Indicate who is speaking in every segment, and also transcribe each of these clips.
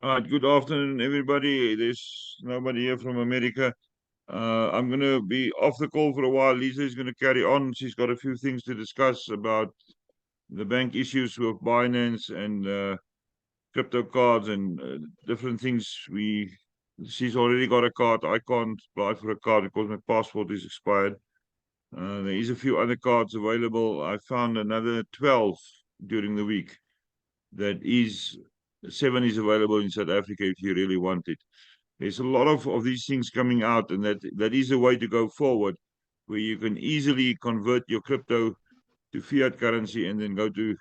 Speaker 1: Good afternoon, everybody. There's nobody here from America. I'm going to be off the call for a while. Lize is going to carry on. She's got a few things to discuss about the bank issues with Binance and crypto cards and different things. She's already got a card. I can't apply for a card because my passport is expired. There is a few other cards available. I found another 12 during the week. That is, 7 is available in South Africa if you really want it. There's a lot of these things coming out, and that is a way to go forward, where you can easily convert your crypto to fiat currency and then go to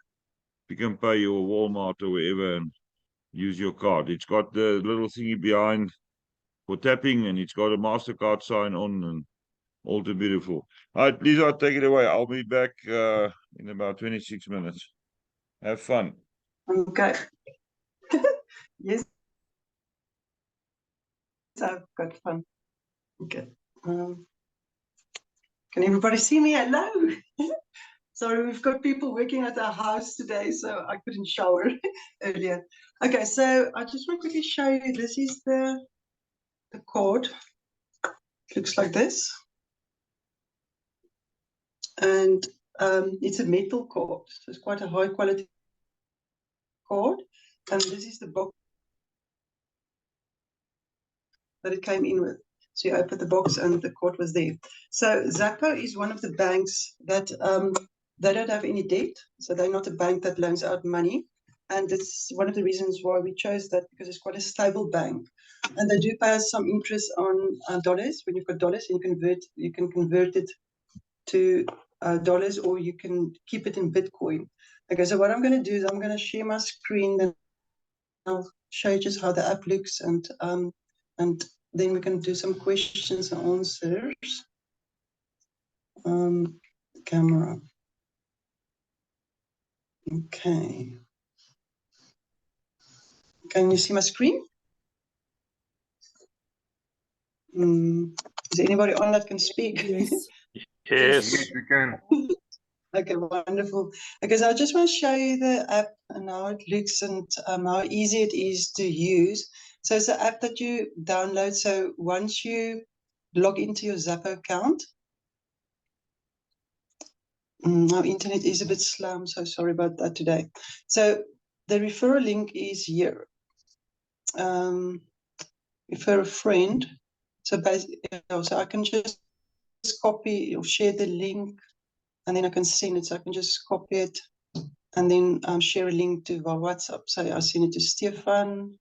Speaker 1: Pick n Pay or Walmart or wherever and use your card. It's got the little thingy behind for tapping, and it's got a MasterCard sign on, and all too beautiful. All right, please, I'll take it away. I'll be back in about 26 minutes. Have fun.
Speaker 2: Okay. Yes, I've got fun. Okay. Can everybody see me? Hello. Sorry, we've got people working at our house today, so I couldn't shower earlier. Okay, so I just want to quickly show you. This is the cord. Looks like this, and it's a metal cord, so it's quite a high quality cord. And this is the box that it came in with. So you open the box and the cord was there. So Zappo is one of the banks that they don't have any debt. So they're not a bank that loans out money. And it's one of the reasons why we chose that, because it's quite a stable bank. And they do pay us some interest on dollars. When you've got dollars, you can convert it to dollars, or you can keep it in Bitcoin. Okay, so what I'm going to do is I'm going to share my screen, and I'll show you just how the app looks, and then we can do some questions and answers. Camera. Okay. Can you see my screen? Is there anybody on that can speak?
Speaker 3: Yes.
Speaker 4: Yes, we can.
Speaker 2: Okay, wonderful. Okay, so I just want to show you the app and how it looks and how easy it is to use. So it's an app that you download. So once you log into your Zappo account, our internet is a bit slow. I'm so sorry about that today. So the referral link is here. Refer a friend. So basically, so I can just copy or share the link, and then I can send it. So I can just copy it and then share a link to our WhatsApp. So I send it to Stefan.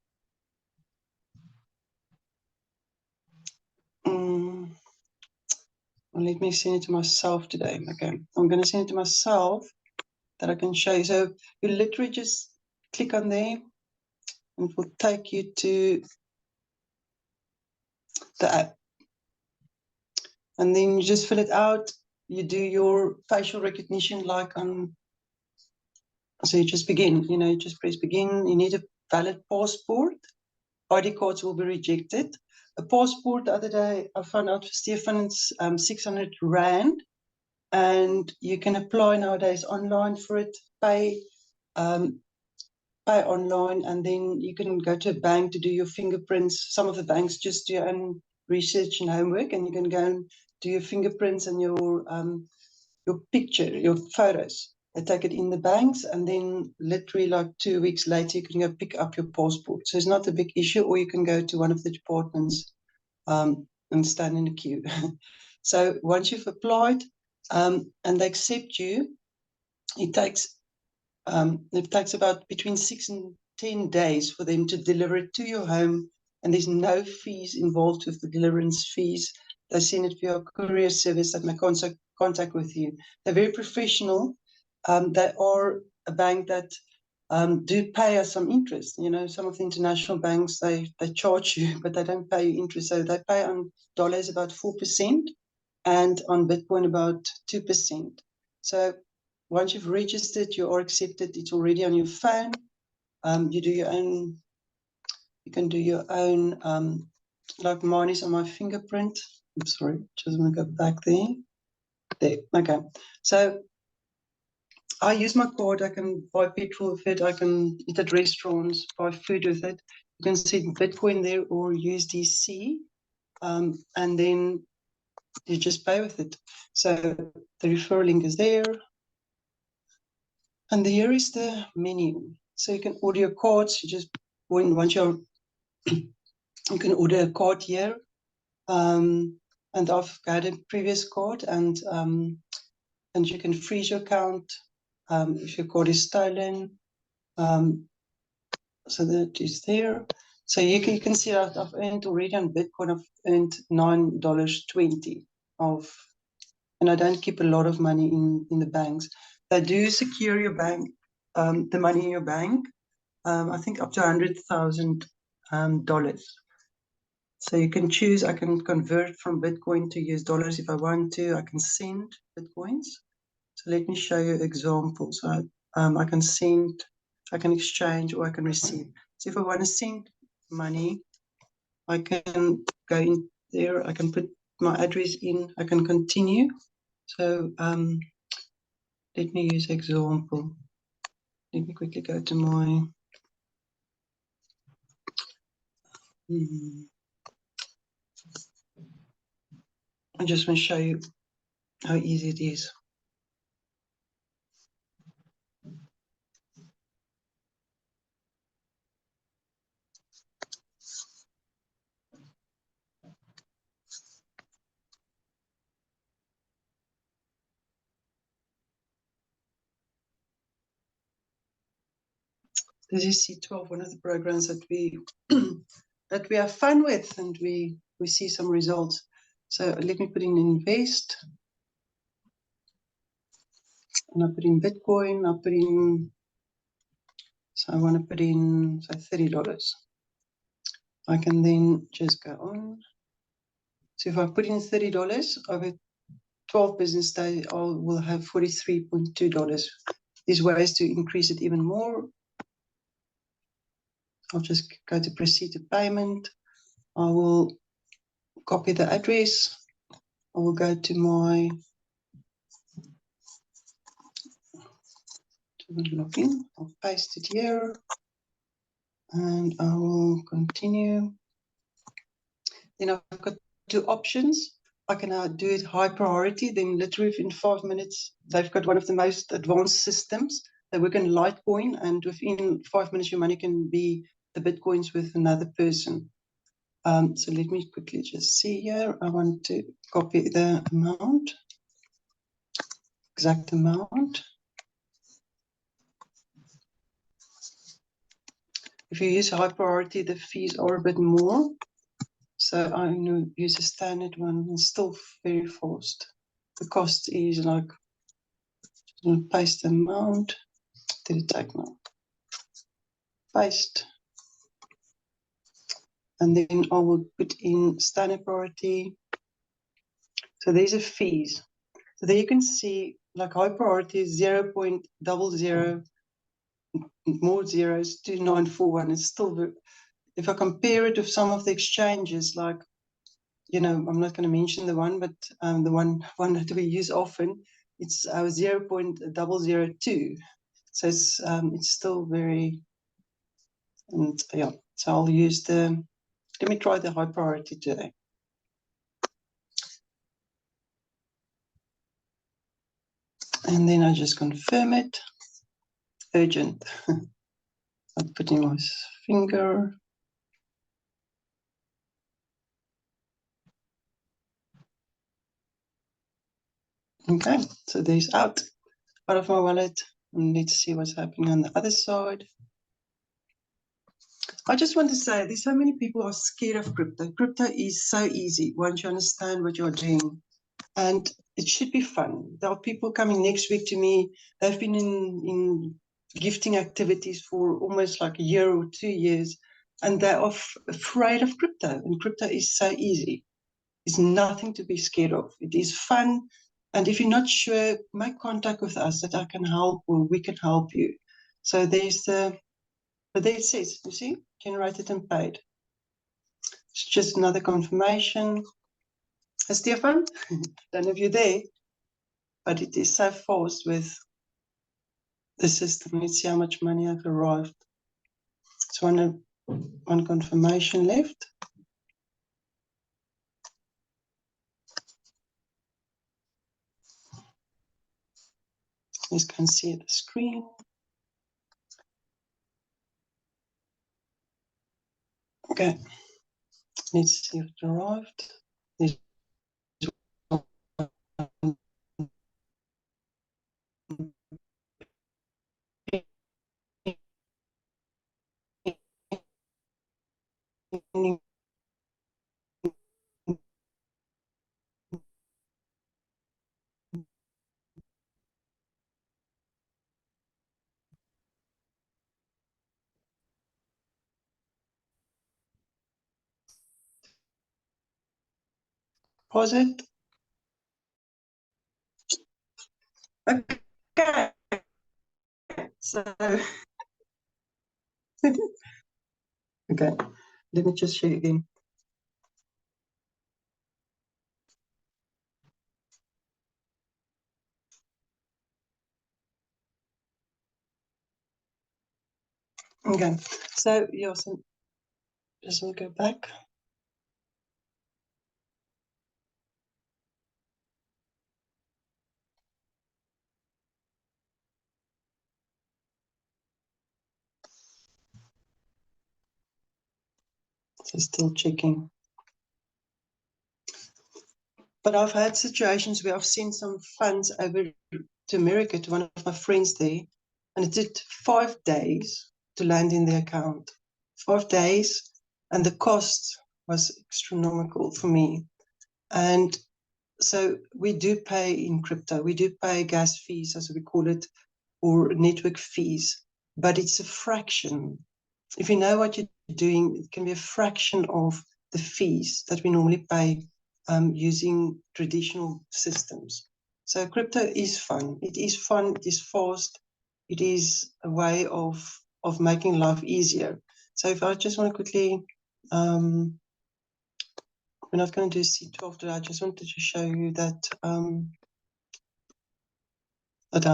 Speaker 2: Well, let me send it to myself today. Okay, I'm going to send it to myself that I can show you. So you literally just click on there, and it will take you to the app. And then you just fill it out. You do your facial recognition like on. So you just begin, you just press begin. You need a valid passport. ID cards will be rejected. A passport, the other day, I found out for Stefan, it's 600 Rand. And you can apply nowadays online for it, pay online, and then you can go to a bank to do your fingerprints. Some of the banks just do your own research and homework, and you can go and do your fingerprints and your picture, your photos. They take it in the banks, and then literally like 2 weeks later, you can go pick up your passport. So it's not a big issue, or you can go to one of the departments and stand in a queue. So once you've applied and they accept you, it takes about between 6 and 10 days for them to deliver it to your home, and there's no fees involved with the deliverance fees. They send it via courier service that may contact with you. They're very professional. They are a bank that do pay us some interest. Some of the international banks, they charge you, but they don't pay you interest. So they pay on dollars about 4% and on Bitcoin about 2%. So once you've registered, you are accepted. It's already on your phone. You do your own. You can do your own. Like mine is on my fingerprint. I'm sorry, just want to go back there. There. Okay. So I use my card. I can buy petrol with it. I can eat at restaurants, buy food with it. You can see Bitcoin there or USDC, and then you just pay with it. So the referral link is there. And here is the menu. So you can order your cards. You just once you can order a card here. And I've got a previous card, and you can freeze your account if your card is stolen. So that is there. So you can see that I've earned already on Bitcoin. I've earned $9.20 and I don't keep a lot of money in the banks. They do secure your bank, the money in your bank. I think up to $100,000. So you can choose. I can convert from Bitcoin to US dollars if I want to. I can send Bitcoins. So let me show you examples. I can send, I can exchange, or I can receive. So if I want to send money, I can go in there. I can put my address in. I can continue. So let me use example. Let me quickly go to my I just want to show you how easy it is. This is C12, one of the programs that we that we have fun with, and we see some results. So let me put in invest, and I put in Bitcoin. I put in, so I want to put in say $30. I can then just go on. So if I put in $30 over 12 business days, I will have $43.2. There's ways to increase it even more. I'll just go to proceed to payment. I will copy the address. I will go to my login. I'll paste it here and I will continue. Then I've got two options. I can now do it high priority, then literally in 5 minutes, they've got one of the most advanced systems. They work in Litecoin, and within 5 minutes, your money can be the Bitcoins with another person. So let me quickly just see here. I want to copy the amount, exact amount. If you use high priority, the fees are a bit more. So I'm going to use a standard one. It's still very fast. The cost is like, I'm going to paste the amount. Did it take now? Paste. And then I will put in standard priority. So these are fees. So there you can see like high priority is 0.00, more zeros, 2941. It's still, if I compare it with some of the exchanges, like, you know, I'm not going to mention the one, but the one that we use often, it's 0.002. So it's still very, and yeah. So I'll use the. Let me try the high priority today. And then I just confirm it. Urgent. I'll put in my finger. Okay, so there's out of my wallet. And let's see what's happening on the other side. I just want to say, there's so many people are scared of crypto. Crypto is so easy once you understand what you're doing. And it should be fun. There are people coming next week to me. They've been in gifting activities for almost like a year or 2 years, and they are afraid of crypto. And crypto is so easy. It's nothing to be scared of. It is fun. And if you're not sure, make contact with us that I can help or we can help you. So there's but there it says, you see, generated and paid. It's just another confirmation. Stefan, don't know if you're there, but it is so fast with the system. Let's see how much money I've arrived. It's one confirmation left. You can see the screen. Okay, let's see if it arrived. There's deposit. Okay, so okay, let me just show you again. Okay, so yeah, so just will go back. So still checking. But I've had situations where I've sent some funds over to America to one of my friends there, and it took 5 days to land in the account. 5 days, and the cost was astronomical for me. And so we do pay in crypto. We do pay gas fees, as we call it, or network fees, but it's a fraction. If you know what you're doing, it can be a fraction of the fees that we normally pay using traditional systems. So crypto is fun. It is fun. It is fast. It is a way of making life easier. So if I just want to quickly, we're not going to do C12 today. I just wanted to show you that how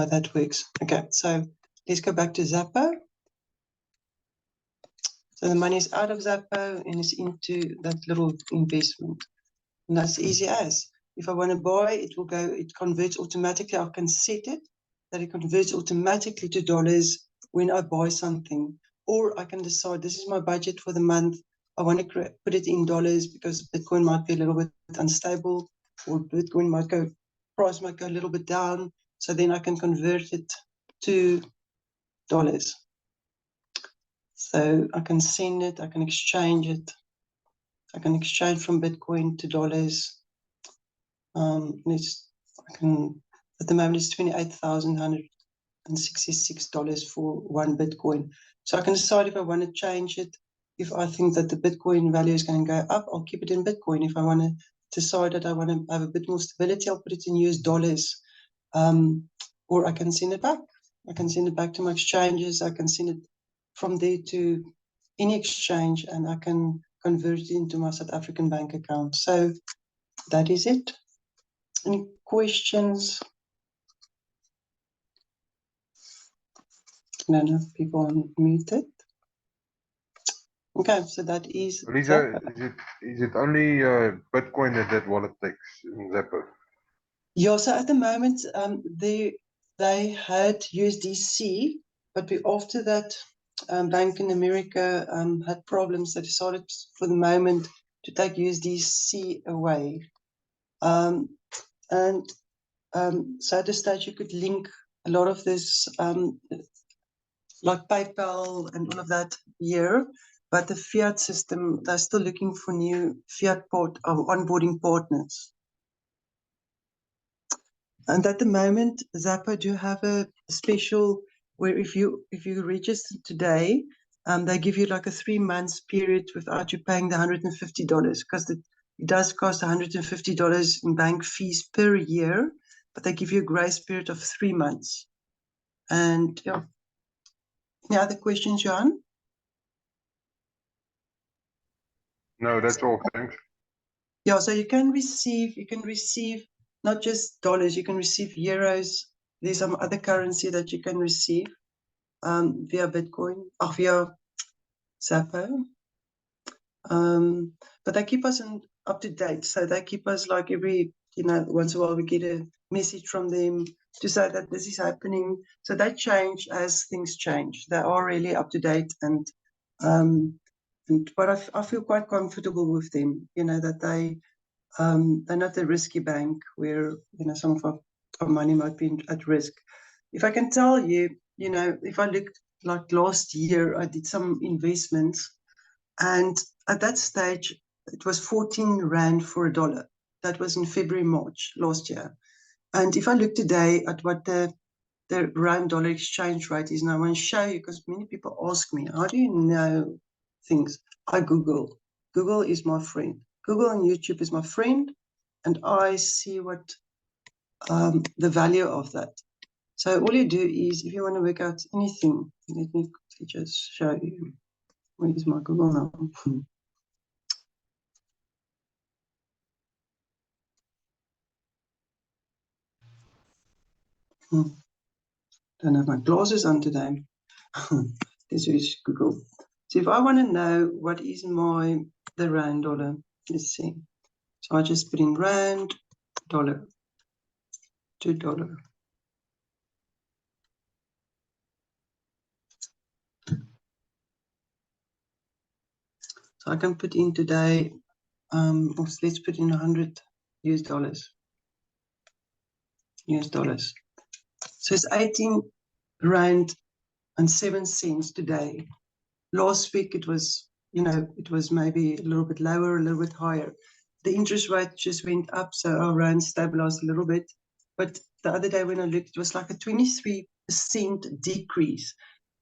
Speaker 2: that works. Okay, so let's go back to Zappo. So the money is out of Zappo and is into that little investment. And that's easy as. If I want to buy, it will go, it converts automatically. I can set it that it converts automatically to dollars when I buy something. Or I can decide this is my budget for the month. I want to put it in dollars because Bitcoin might be a little bit unstable, or Bitcoin might go, price might go a little bit down. So then I can convert it to dollars. So I can send it, I can exchange it. I can exchange from Bitcoin to dollars. I can, at the moment it's $28,166 for one Bitcoin. So I can decide if I want to change it. If I think that the Bitcoin value is going to go up, I'll keep it in Bitcoin. If I want to decide that I want to have a bit more stability, I'll put it in US dollars. Or I can send it back. I can send it back to my exchanges. I can send it from there to any exchange, and I can convert it into my South African bank account. So that is it. Any questions? I don't know if people are muted. Okay, so that is
Speaker 4: Lize,
Speaker 2: Zappo.
Speaker 4: is it only Bitcoin that wallet takes in Zappo?
Speaker 2: Yeah, so at the moment, they had USDC, but after that bank in America had problems, they decided for the moment to take USDC away. So at this stage, you could link a lot of this, like PayPal and all of that here, but the fiat system, they're still looking for new fiat onboarding partners. And at the moment, Zappo do have a special where if you register today, they give you like a 3 months period without you paying the $150 because it does cost $150 in bank fees per year, but they give you a grace period of 3 months. And yeah, any other questions, Johan?
Speaker 4: No, that's all. Thanks.
Speaker 2: Yeah, so you can receive not just dollars, you can receive euros. There's some other currency that you can receive via Bitcoin, or via Zappo. But they keep us up to date. So they keep us like every, once in a while we get a message from them to say that this is happening. So they change as things change. They are really up to date, but I feel quite comfortable with them, that they're not a risky bank where, some of our money might be at risk. If I can tell you, if I looked like last year, I did some investments, and at that stage, it was 14 Rand for a dollar. That was in February, March last year. And if I look today at what the Rand dollar exchange rate is, and I want to show you, because many people ask me, how do you know things? I Google. Google is my friend. Google and YouTube is my friend, and I see what the value of that. So all you do is, if you want to work out anything, let me just show you. Where is my Google now? Don't have my glasses on today. This is Google. So if I want to know what is the Rand dollar, let's see. So I just put in Rand dollar, $2. So I can put in today, let's put in 100 US dollars. US dollars. So it's 18 Rand and 7 cents today. Last week it was, it was maybe a little bit lower, a little bit higher. The interest rate just went up, so our Rand stabilized a little bit. But the other day when I looked, it was like a 23% decrease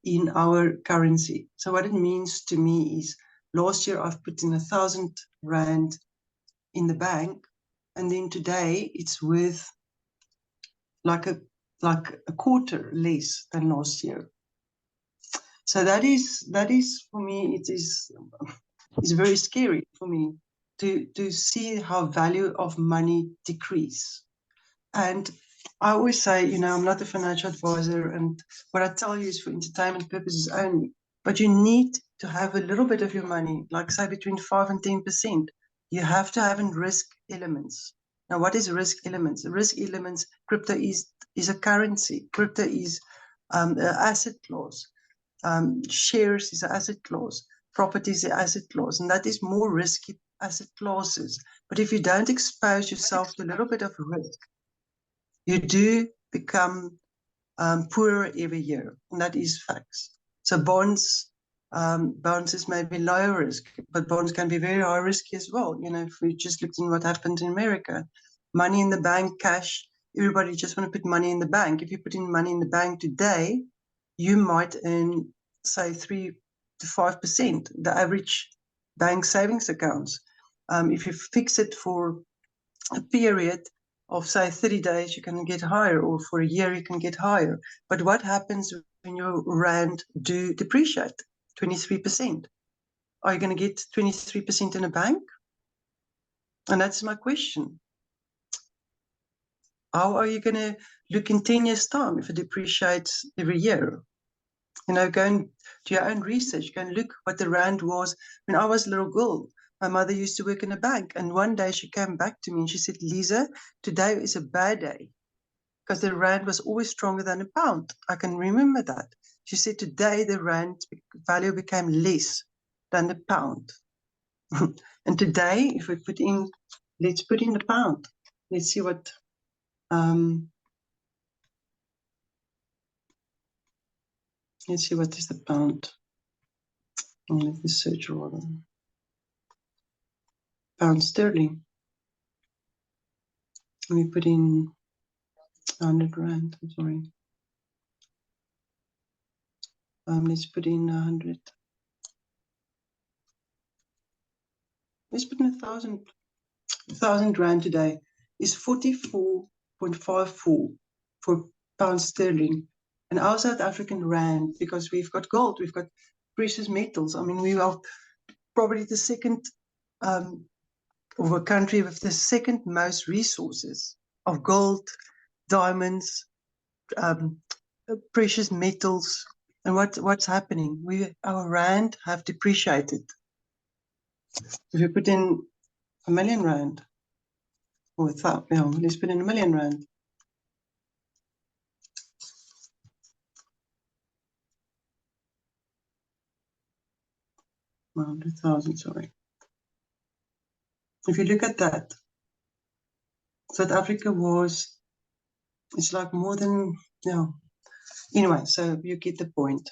Speaker 2: in our currency. So what it means to me is, last year I've put in 1,000 Rand in the bank, and then today it's worth like a quarter less than last year. So that is for me, it's very scary for me to see how value of money decrease. And I always say, I'm not a financial advisor, and what I tell you is for entertainment purposes only. But you need to have a little bit of your money, like say between 5 and 10%. You have to have in risk elements. Now, what is risk elements? Risk elements, crypto is a currency. Crypto is an asset class. Shares is an asset class. Property is an asset class, and that is more risky asset classes. But if you don't expose yourself to a little bit of risk, you do become poorer every year, and that is facts. So bonds is maybe lower risk, but bonds can be very high risk as well. If we just looked at what happened in America, money in the bank, cash, everybody just want to put money in the bank. If you put in money in the bank today, you might earn, say, 3 to 5%, the average bank savings accounts. If you fix it for a period of, say, 30 days, you can get higher, or for a year, you can get higher. But what happens when your Rand do depreciate 23%? Are you going to get 23% in a bank? And that's my question. How are you going to look in 10 years' time if it depreciates every year? Go and do your own research. Go and look what the Rand was when I was a little girl. My mother used to work in a bank, and one day she came back to me and she said, "Lize, today is a bad day," because the Rand was always stronger than a pound. I can remember that. She said, "Today the Rand value became less than the pound." And today, if we let's put in the pound. Let's see what, let's see what is the pound. Let me search rather. Pound sterling. Let me put in 100 Rand, I'm sorry. Let's put in 100. Let's put in 1,000 Rand today is 44.54 for pound sterling. And our South African Rand, because we've got gold, we've got precious metals. I mean, we are probably the second of a country with the second most resources of gold, diamonds, precious metals, And what's happening? Our rand have depreciated. If you put in R1,000,000, or let's put in R1,000,000. Well, 100,000, sorry. If you look at that, South Africa it's like more than, anyway, so you get the point.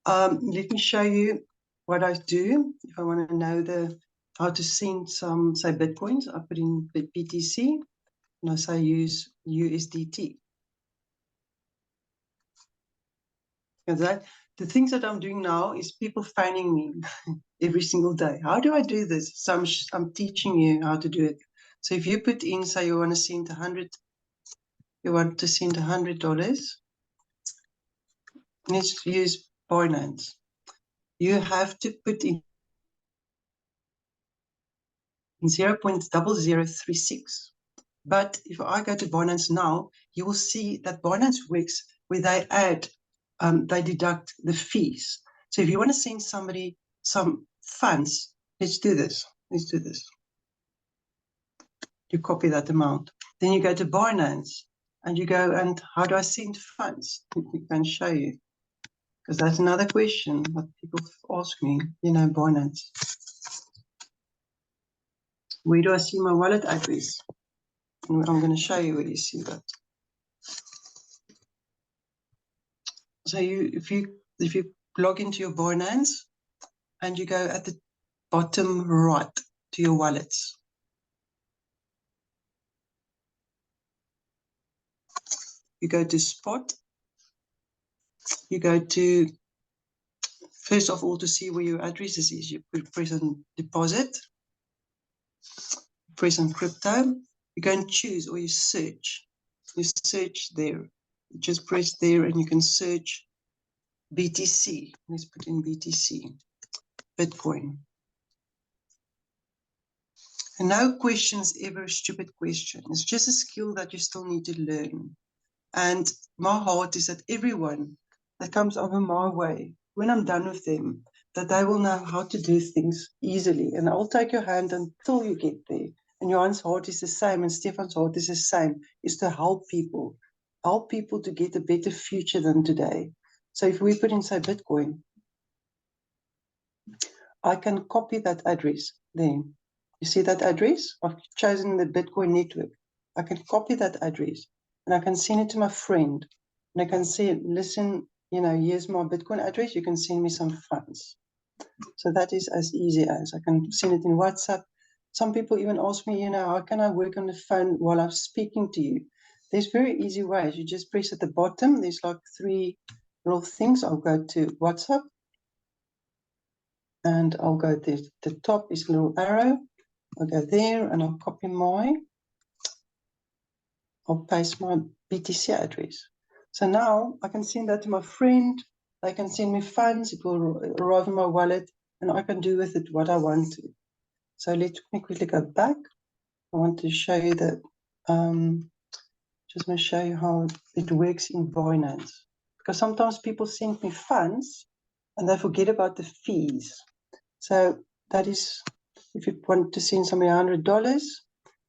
Speaker 2: Let me show you what I do. If I want to know how to send some, say, Bitcoins, I put in the BTC, and I say use USDT. Because the things that I'm doing now is people phoning me every single day. How do I do this? So I'm teaching you how to do it. So if you put in, say you want to send $100, let's use Binance. You have to put in 0.0036. But if I go to Binance now, you will see that Binance works where they deduct the fees. So if you want to send somebody some funds, let's do this. You copy that amount. Then you go to Binance and you go, and how do I send funds? I can show you. Because that's another question that people ask me, Binance. Where do I see my wallet address? And I'm going to show you where you see that. So if you log into your Binance and you go at the bottom right to your wallets, you go to spot, you go to, first of all, to see where your address is, you press on deposit, press on crypto, you go and choose, or you search there, you just press there and you can search BTC. Let's put in BTC, Bitcoin. And no question is ever a stupid question. It's just a skill that you still need to learn. And my heart is that everyone that comes over my way, when I'm done with them, that they will know how to do things easily. And I'll take your hand until you get there. And Johan's heart is the same, and Stefan's heart is the same, is to help people to get a better future than today. So if we put in, say, Bitcoin, I can copy that address there. You see that address? I've chosen the Bitcoin network. I can copy that address and I can send it to my friend. And I can say, listen, here's my Bitcoin address. You can send me some funds. So that is as easy as I can send it in WhatsApp. Some people even ask me, how can I work on the phone while I'm speaking to you? There's very easy ways. You just press at the bottom. There's like 3 little things. I'll go to WhatsApp. And I'll go to the top is a little arrow. I'll go there and I'll I'll paste my BTC address. So now I can send that to my friend. They can send me funds. It will arrive in my wallet and I can do with it what I want to. So let me quickly go back. I want to show you that, just want to show you how it works in Binance. Because sometimes people send me funds and they forget about the fees. So that is, if you want to send somebody $100,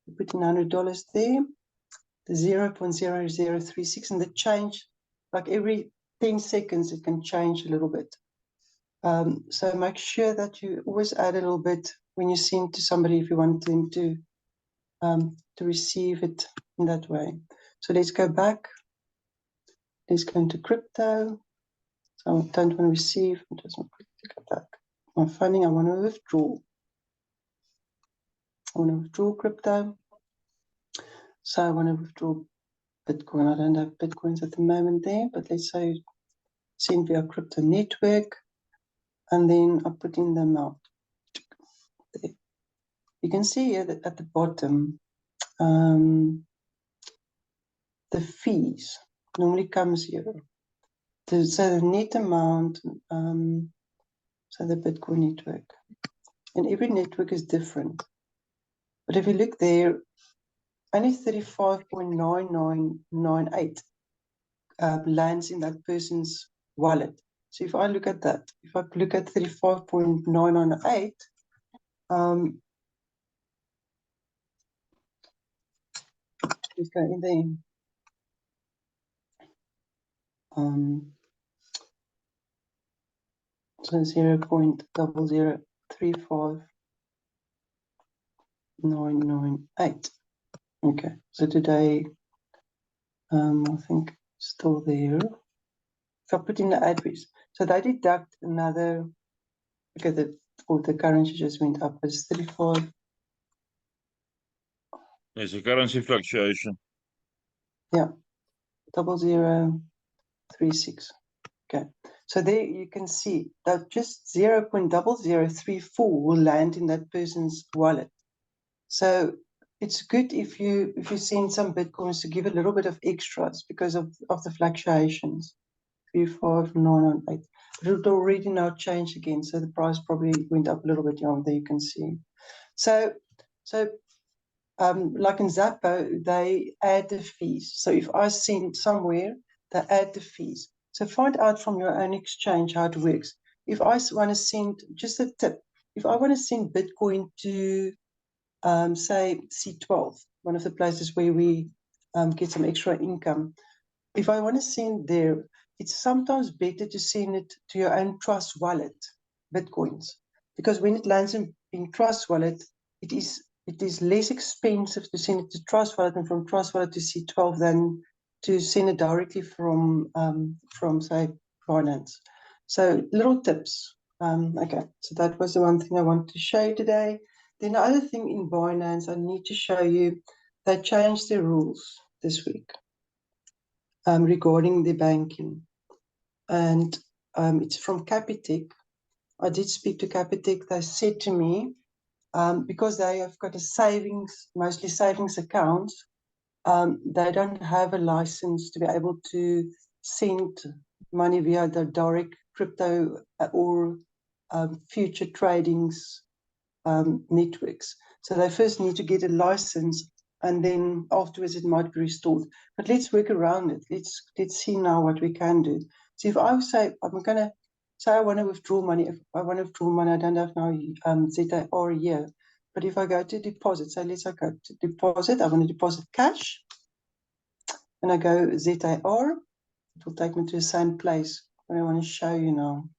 Speaker 2: you put in $100 there, the 0.0036, and the change, like every 10 seconds, it can change a little bit. So make sure that you always add a little bit when you send to somebody if you want them to receive it in that way. So let's go back. Let's go into crypto. So I don't want to receive. I just want to go back. My funding, I want to withdraw. I want to withdraw crypto. So I want to withdraw Bitcoin. I don't have Bitcoins at the moment there, but let's say send via crypto network, and then I put in the amount. There. You can see here that at the bottom, the fees normally comes here. So the net amount, so the Bitcoin network, and every network is different. But if you look there, only 35.9998 lands in that person's wallet. So if I look at that, if I look at 35.998, let's go in there. So 0.0035998. Okay, so today, I think still there. If I put in the address, so they deduct another. Okay, the currency just went up. It's 35.
Speaker 1: There's a currency fluctuation.
Speaker 2: Yeah, 0036. Okay, so there you can see that just 0.0034 will land in that person's wallet. So it's good if you send some bitcoins to give a little bit of extras because of the fluctuations. 35998. But it already now changed again, so the price probably went up a little bit. Yeah, there you can see. So like in Zappo, they add the fees. So if I send somewhere, they add the fees. So find out from your own exchange how it works. If I want to send, just a tip, if I want to send Bitcoin to, say, C12, one of the places where we get some extra income, if I want to send there, it's sometimes better to send it to your own Trust wallet, Bitcoins, because when it lands in Trust wallet, it is less expensive to send it to Trust wallet and from Trust wallet to C12 than to send it directly from say Binance. So little tips. Okay, so that was the one thing I wanted to show you today. Then the other thing in Binance, I need to show you, they changed the rules this week. Regarding the banking, and it's from Capitec. I did speak to Capitec. They said to me, because they have got a savings, mostly savings accounts, they don't have a license to be able to send money via the direct crypto or future tradings networks. So they first need to get a license, and then afterwards it might be restored. But let's work around it. Let's see now what we can do. So if I say I'm gonna say I want to withdraw money, if I want to withdraw money, I don't have now ZAR here. But if I go to deposit, so let's go to deposit. I want to deposit cash, and I go ZAR. It will take me to the same place. What I want to show you now.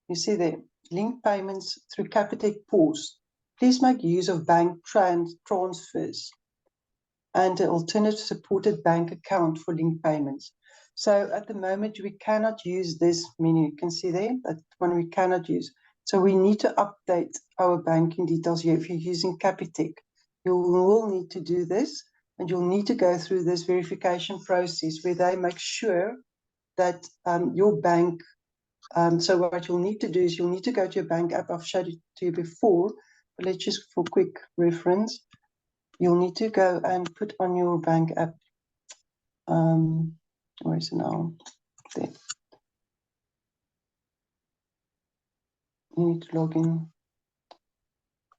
Speaker 2: You see there, link payments through Capitec Pause. Please make use of bank transfers and an alternative supported bank account for link payments. So at the moment, we cannot use this menu. You can see there, that one we cannot use. So we need to update our banking details here. If you're using Capitec, you will need to do this, and you'll need to go through this verification process where they make sure that your bank. So what you'll need to do is you'll need to go to your bank app. I've showed it to you before, but let's just for quick reference. You'll need to go and put on your bank app. Where is it now? There. You need to log in.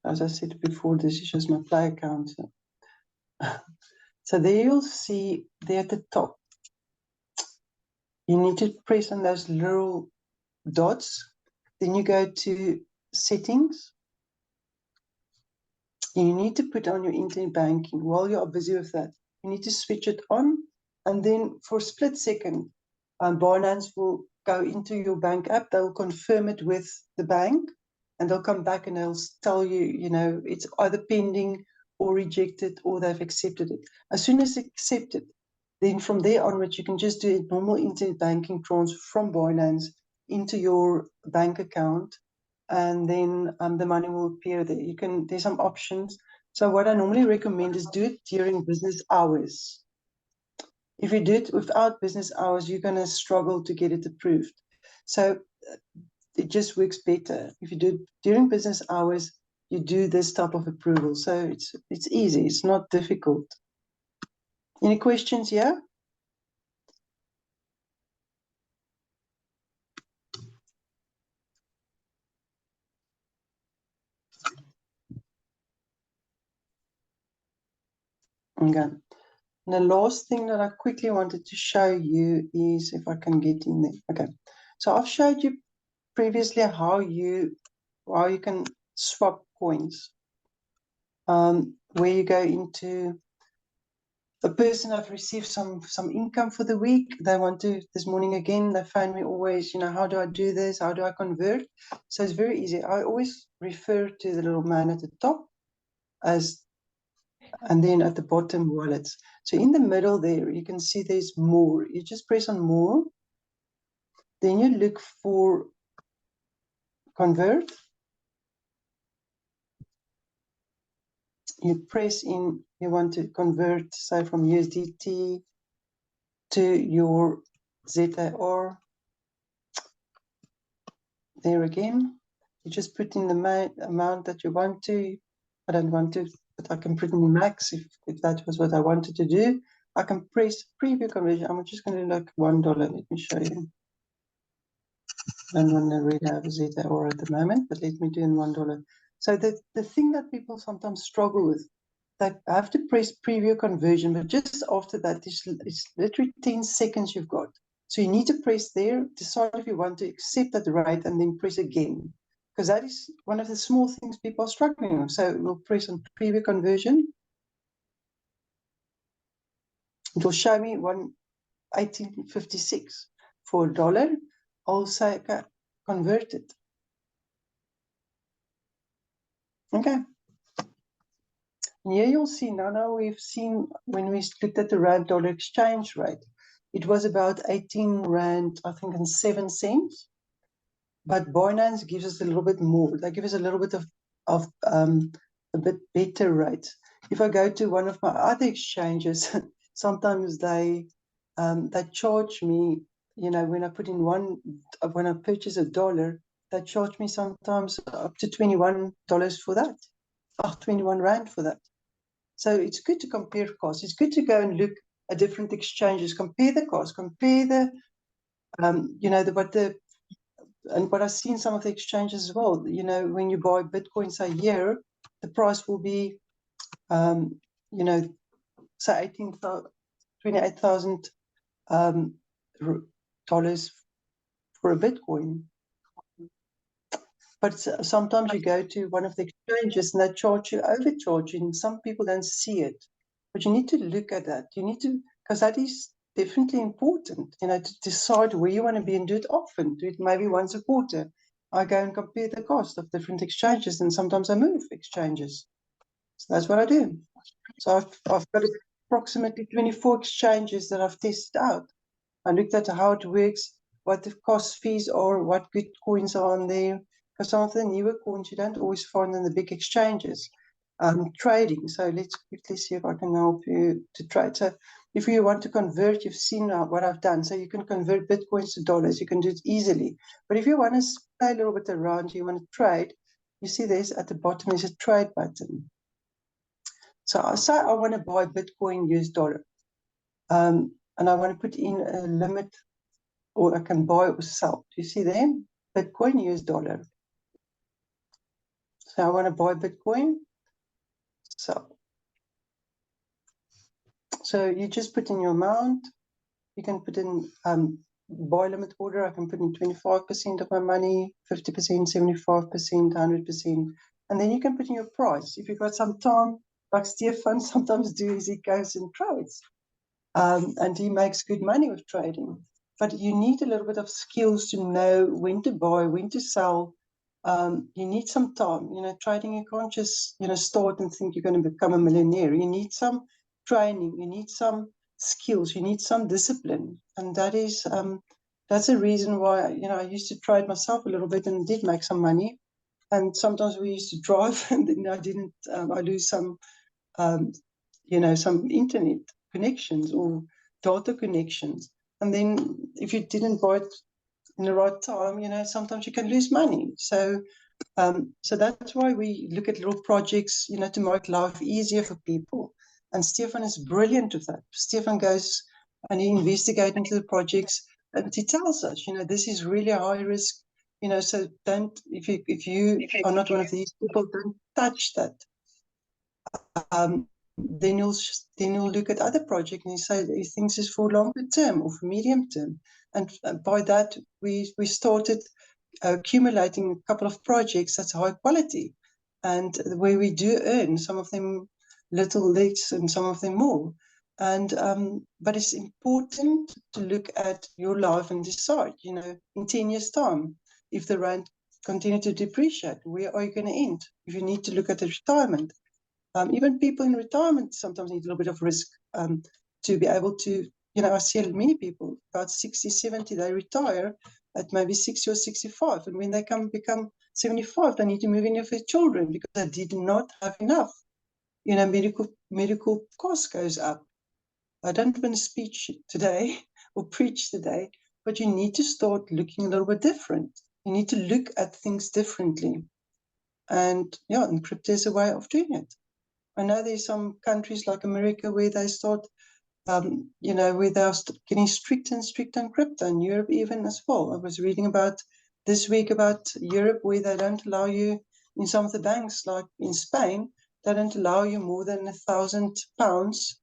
Speaker 2: As I said before, this is just my Play account. So there you'll see there at the top. You need to press on those little dots. Then you go to settings. You need to put on your internet banking. While you are busy with that, you need to switch it on, and then for a split second, Binance will go into your bank app. They'll confirm it with the bank, and they'll come back and they'll tell you, you know, it's either pending or rejected or they've accepted it. As soon as it's accepted, then from there onwards, you can just do a normal internet banking transfer from Binance into your bank account, and then the money will appear there. There's some options. So what I normally recommend is do it during business hours. If you do it without business hours, you're going to struggle to get it approved. So it just works better. If you do it during business hours, you do this type of approval. So it's easy. It's not difficult. Any questions here? Okay. And the last thing that I quickly wanted to show you is if I can get in there. Okay. So I've showed you previously how you can swap coins. Where you go into a person, I've received some income for the week. They want to, this morning again, they phone me always, how do I do this? How do I convert? So it's very easy. I always refer to the little man at the top and then at the bottom, wallets. So in the middle there, you can see there's more. You just press on more. Then you look for convert. You press in, you want to convert, say, from USDT to your ZAR. There again, you just put in the amount that you want to. I don't want to, but I can put in max if that was what I wanted to do. I can press preview conversion. I'm just going to do like $1. Let me show you. I don't want to really have a ZAR at the moment, but let me do in $1. So the thing that people sometimes struggle with, they have to press preview conversion, but just after that, it's literally 10 seconds you've got. So you need to press there, decide if you want to accept that rate, and then press again. Because that is one of the small things people are struggling with. So we'll press on preview conversion. It will show me 18.56 for $1. I'll say, okay, convert it. Okay. And here you'll see, now we've seen when we looked at the rand dollar exchange rate, it was about 18 rand, I think, and 7 cents. But Binance gives us a little bit more. They give us a little bit of a bit better rates. If I go to one of my other exchanges, sometimes they charge me, when I put in when I purchase $1, they charge me sometimes up to $21 for that. 21 rand for that. So it's good to compare costs. It's good to go and look at different exchanges, compare the costs, compare the, and what I see in some of the exchanges as well. When you buy Bitcoin, say here, the price will be, say $28,000 dollars for a Bitcoin. But sometimes you go to one of the exchanges and they overcharge you, and some people don't see it. But you need to look at that. You need to, because that is definitely important, to decide where you want to be and do it often. Do it maybe once a quarter. I go and compare the cost of different exchanges, and sometimes I move exchanges. So that's what I do. So I've got approximately 24 exchanges that I've tested out. I looked at how it works, what the cost fees are, what good coins are on there. Because some of the newer coins you don't always find in the big exchanges. Trading. So let's quickly see if I can help you to trade. So if you want to convert, you've seen what I've done. So you can convert Bitcoins to dollars. You can do it easily. But if you want to play a little bit around, you want to trade, you see there's at the bottom is a trade button. So I say I want to buy Bitcoin US dollar. And I want to put in a limit, or I can buy or sell. Do you see there? Bitcoin US dollar. So I want to buy Bitcoin, sell. So you just put in your amount. You can put in buy limit order. I can put in 25% of my money, 50%, 75%, 100%. And then you can put in your price. If you've got some time, like Stefan sometimes do, is he goes and trades. And he makes good money with trading. But you need a little bit of skills to know when to buy, when to sell. You need some time. Trading, you can't just, start and think you're going to become a millionaire. You need some training. You need some skills. You need some discipline. And that's a reason why, I used to trade myself a little bit and did make some money. And sometimes we used to drive and then I lose some, some internet connections or data connections. And then if you didn't buy it in the right time, sometimes you can lose money. So that's why we look at little projects, to make life easier for people. And Stefan is brilliant with that. Stefan goes and he investigates into the projects and he tells us, this is really a high risk, so don't, if you are not one of these people, don't touch that. then you'll look at other projects and you say he thinks it's for longer term or for medium term. And by that, we started accumulating a couple of projects that's high quality and where we do earn, some of them little less and some of them more. And but it's important to look at your life and decide, in 10 years' time, if the rand continue to depreciate, where are you going to end? If you need to look at the retirement, even people in retirement sometimes need a little bit of risk to be able to, I see many people about 60, 70, they retire at maybe 60 or 65. And when they become 75, they need to move in with their children because they did not have enough. Medical cost goes up. I don't want to speak today or preach today, but you need to start looking a little bit different. You need to look at things differently. And crypto is a way of doing it. I know there's some countries like America where they start, where they're getting strict and strict on crypto, and Europe even as well. I was reading about this week about Europe where they don't allow you in some of the banks, like in Spain, they don't allow you more than £1,000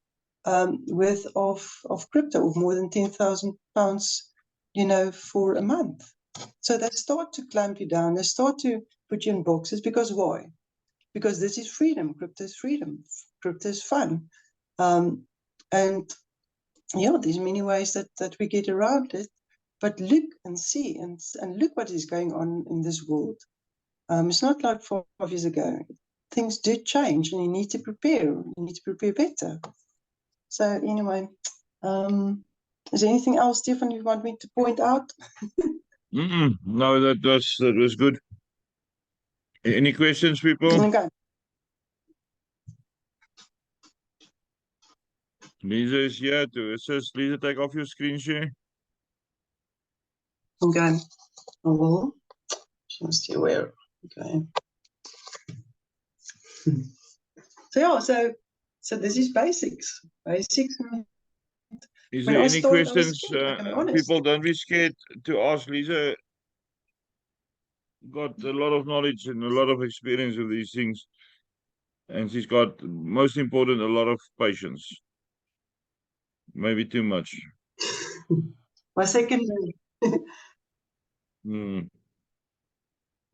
Speaker 2: worth of crypto, or more than £10,000, for a month. So they start to clamp you down. They start to put you in boxes because why? Because this is freedom. Crypto is freedom. Crypto is fun. And there's many ways that we get around it. But look and see and look what is going on in this world. It's not like 5 years ago. Things do change and you need to prepare. You need to prepare better. So anyway, is there anything else, Stefan, you want me to point out?
Speaker 1: No, that was good. Any questions, people?
Speaker 2: Okay.
Speaker 1: Lize is here to assist. Lize, take off your screen share.
Speaker 2: Okay. I will. Just see where. Okay. So this is basics. Basics.
Speaker 1: Is
Speaker 2: When
Speaker 1: there
Speaker 2: I
Speaker 1: any
Speaker 2: started, I was
Speaker 1: questions?
Speaker 2: scared, I can be honest.
Speaker 1: People, don't be scared to ask. Lize got a lot of knowledge and a lot of experience with these things. And she's got, most important, a lot of patience. Maybe too much.
Speaker 2: My second.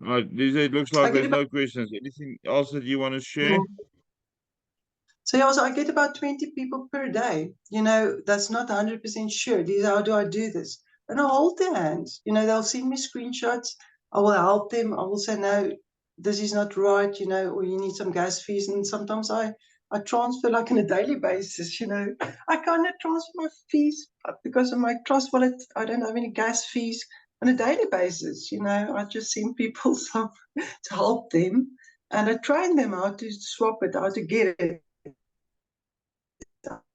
Speaker 1: Right, Lize, it looks like
Speaker 2: I get
Speaker 1: there's no questions. Anything else that you want to share?
Speaker 2: So I get about 20 people per day. That's not 100% sure. How do I do this? And I'll hold their hands. They'll send me screenshots. I will help them. I will say, no, this is not right, or you need some gas fees. And sometimes I transfer like on a daily basis, I cannot transfer my fees because of my trust wallet. I don't have any gas fees on a daily basis. I just send people some to help them. And I train them how to swap it, how to get it,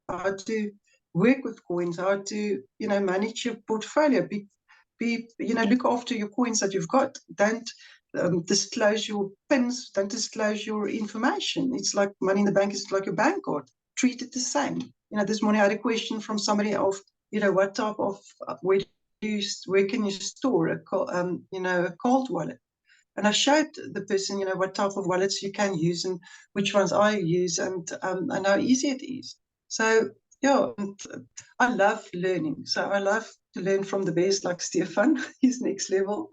Speaker 2: how to work with coins, how to, manage your portfolio, look after your coins that you've got. Don't disclose your pins, don't disclose your information. It's like money in the bank is like your bank card. Treat it the same. This morning I had a question from somebody of, what type of, where can you store a cold wallet? And I showed the person, what type of wallets you can use and which ones I use and how easy it is. So, and I love learning. So I love to learn from the best, like Stefan, he's next level.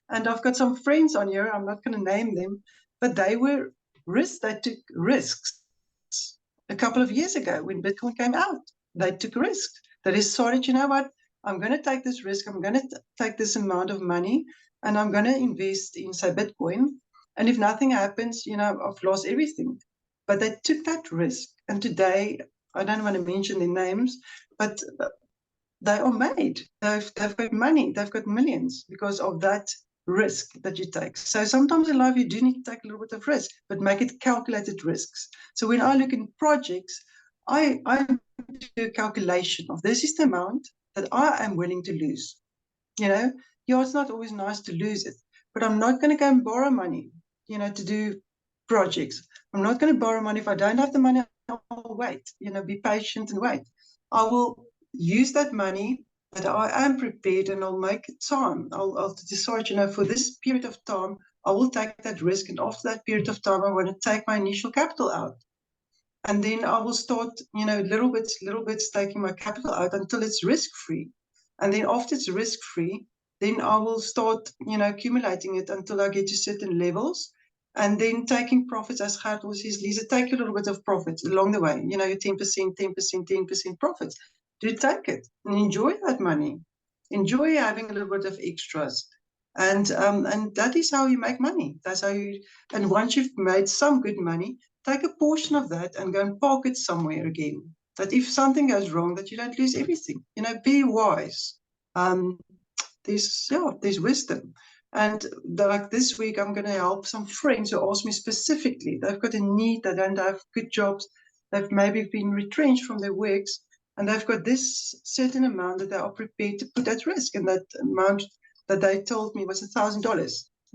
Speaker 2: And I've got some friends on here, I'm not going to name them, but they took risks. A couple of years ago when Bitcoin came out, they took risks. They decided, you know what, I'm going to take this risk, I'm going to take this amount of money, and I'm going to invest in, say, Bitcoin. And if nothing happens, I've lost everything. But they took that risk. And today, I don't want to mention their names, but they are made. They've got money. They've got millions because of that risk that you take. So sometimes in life, you do need to take a little bit of risk, but make it calculated risks. So when I look in projects, I do a calculation of this is the amount that I am willing to lose. It's not always nice to lose it, but I'm not going to go and borrow money, to do projects. I'm not going to borrow money. If I don't have the money, I'll wait, be patient and wait. I will use that money that I am prepared and I'll make time. I'll decide, for this period of time, I will take that risk. And after that period of time, I want to take my initial capital out. And then I will start, little bits taking my capital out until it's risk-free. And then after it's risk-free, then I will start, accumulating it until I get to certain levels. And then taking profits, as Gert was says, Lize, take a little bit of profits along the way. Your 10%, 10%, 10% profits. Do take it and enjoy that money. Enjoy having a little bit of extras. And that is how you make money. That's how you, and once you've made some good money, take a portion of that and go and park it somewhere again. That if something goes wrong, that you don't lose everything. Be wise. There's wisdom. And like this week, I'm going to help some friends who ask me specifically. They've got a need, they don't have good jobs, they've maybe been retrenched from their works, and they've got this certain amount that they are prepared to put at risk. And that amount that they told me was $1,000.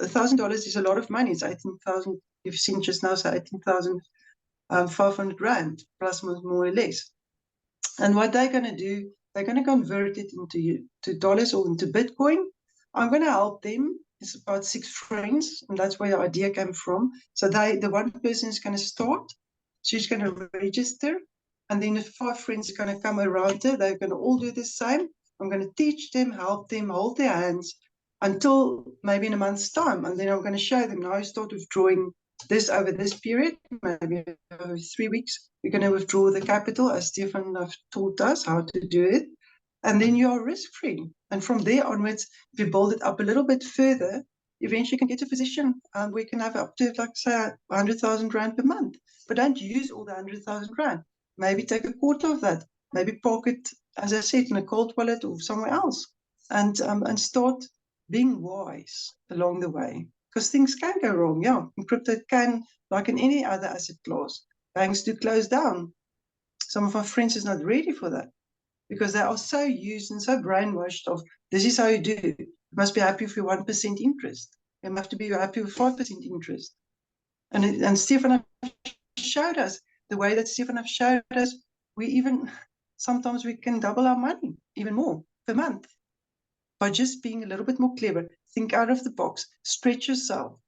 Speaker 2: $1,000 is a lot of money. It's 18,000. You've seen just now, so 18,500 rand, plus more or less. And what they're going to do, they're going to convert it into dollars or into Bitcoin. I'm going to help them. It's about 6 friends, and that's where the idea came from. So the one person is going to start. She's going to register, and then the 5 friends are going to come around her. They're going to all do the same. I'm going to teach them, help them, hold their hands until maybe in a month's time. And then I'm going to show them, now I start withdrawing this over this period, maybe over 3 weeks. We're going to withdraw the capital, as Stefan have taught us how to do it. And then you are risk-free. And from there onwards, if you build it up a little bit further, eventually you can get to a position and we can have up to, like, say, 100,000 rand per month. But don't use all the 100,000 rand. Maybe take a quarter of that. Maybe park it, as I said, in a cold wallet or somewhere else. And start being wise along the way. Because things can go wrong, yeah. In crypto, it can, like in any other asset class. Banks do close down. Some of our friends is not ready for that because they are so used and so brainwashed of, this is how you do it. You must be happy with your 1% interest. You have to be happy with 5% interest. And Stefan showed us, the way that Stefan have showed us, sometimes we can double our money, even more per month, by just being a little bit more clever. Think out of the box, stretch yourself,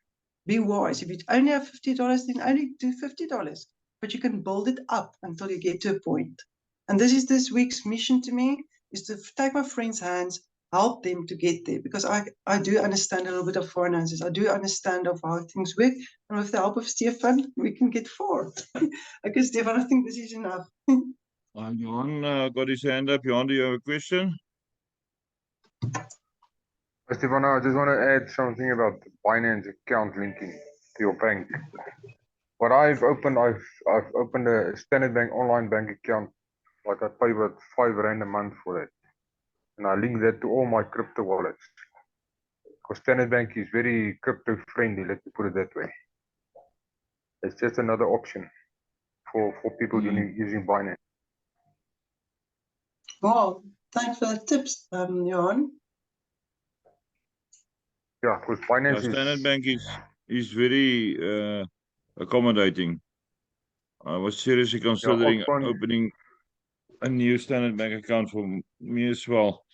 Speaker 2: be wise. If you only have $50, then only do $50, but you can build it up until you get to a point. And this is this week's mission to me, is to take my friends' hands, help them to get there, because I do understand a little bit of finances. I do understand of how things work, and with the help of Stefan, we can get forward. Okay, Stefan, I think this is enough.
Speaker 1: Johan got his hand up. Johan, do you have a question?
Speaker 4: Stefano, I just want to add something about the Binance account linking to your bank. What I've opened a Standard Bank online bank account. Like I pay about 5 rand a month for that, and I link that to all my crypto wallets. Because Standard Bank is very crypto friendly. Let me put it that way. It's just another option for people using Binance.
Speaker 2: Wow, thanks for the tips, Johan.
Speaker 4: Yeah, because Binance
Speaker 1: Standard Bank is very accommodating. I was seriously considering opening a new Standard Bank account for me as well.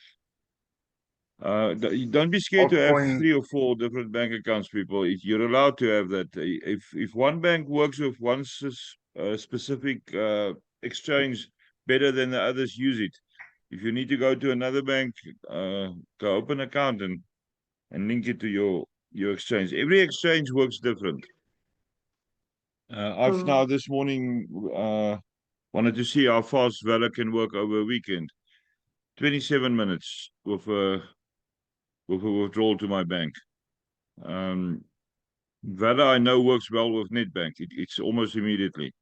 Speaker 1: Don't be scared to have 3 or 4 different bank accounts, people. You're allowed to have that. If one bank works with one specific exchange better than the others, use it. If you need to go to another bank to open an account and link it to your exchange. Every exchange works different. I've now this morning wanted to see how fast Vela can work over a weekend. 27 minutes with a withdrawal to my bank. Vela I know works well with Netbank. It's almost immediately.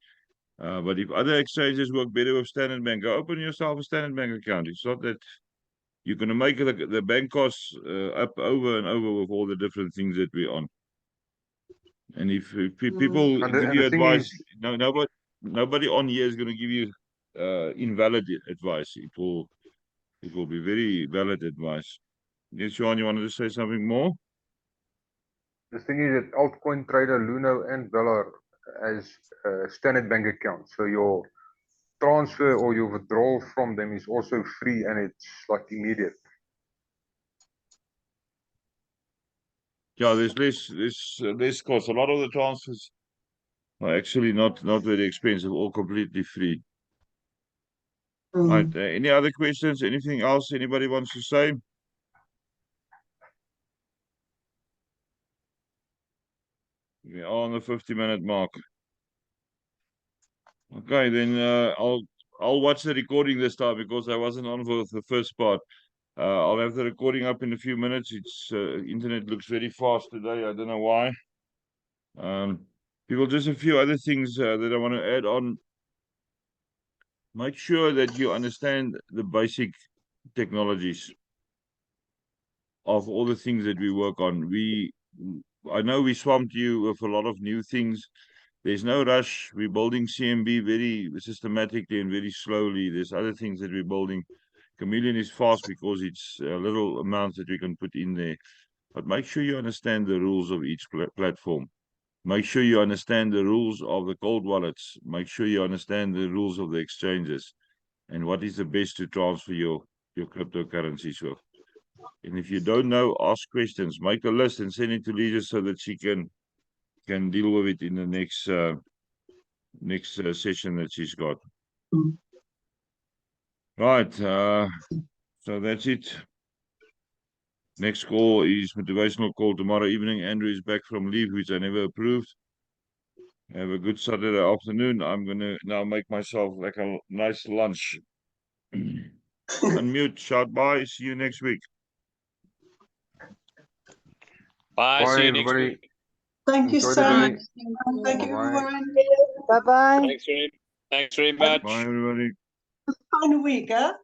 Speaker 1: But if other exchanges work better with Standard Bank, go open yourself a Standard Bank account. It's not that you're going to make the bank costs up over and over with all the different things that we're on. And if people give you advice, nobody on here is going to give you invalid advice. It will be very valid advice. Yes, Sean, you wanted to say something more?
Speaker 4: The thing is that altcoin trader Luno and Vela has Standard Bank accounts. So your transfer or your withdrawal from them is also free, and it's like immediate.
Speaker 1: Yeah, there's less cost. A lot of the transfers Well, actually, not very expensive, all completely free.
Speaker 2: Mm.
Speaker 1: Right. Any other questions? Anything else anybody wants to say? We are on the 50-minute mark. Okay, then I'll watch the recording this time because I wasn't on for the first part. I'll have the recording up in a few minutes. It's internet looks very fast today. I don't know why. People, just a few other things that I want to add on. Make sure that you understand the basic technologies of all the things that we work on. I know we swamped you with a lot of new things. There's no rush. We're building CMB very systematically and very slowly. There's other things that we're building. Chameleon is fast because it's a little amount that we can put in there. But make sure you understand the rules of each platform. Make sure you understand the rules of the cold wallets. Make sure you understand the rules of the exchanges and what is the best to transfer your cryptocurrencies with. And if you don't know, ask questions. Make a list and send it to Lize so that she can deal with it in the next session that she's got.
Speaker 2: Mm.
Speaker 1: Right. So that's it. Next call is motivational call tomorrow evening. Andrew is back from leave, which I never approved. Have a good Saturday afternoon. I'm gonna now make myself like a nice lunch. Unmute, shout bye. See you next week.
Speaker 3: Bye.
Speaker 4: Bye,
Speaker 3: See you next
Speaker 4: everybody.
Speaker 3: week.
Speaker 2: Thank you
Speaker 4: Enjoy
Speaker 2: so
Speaker 4: the
Speaker 2: much.
Speaker 4: day.
Speaker 2: Thank you,
Speaker 4: Bye-bye.
Speaker 2: everyone.
Speaker 5: Bye-bye.
Speaker 3: Thanks very
Speaker 2: Have a
Speaker 3: much.
Speaker 1: Bye, everybody.
Speaker 2: fun week, huh?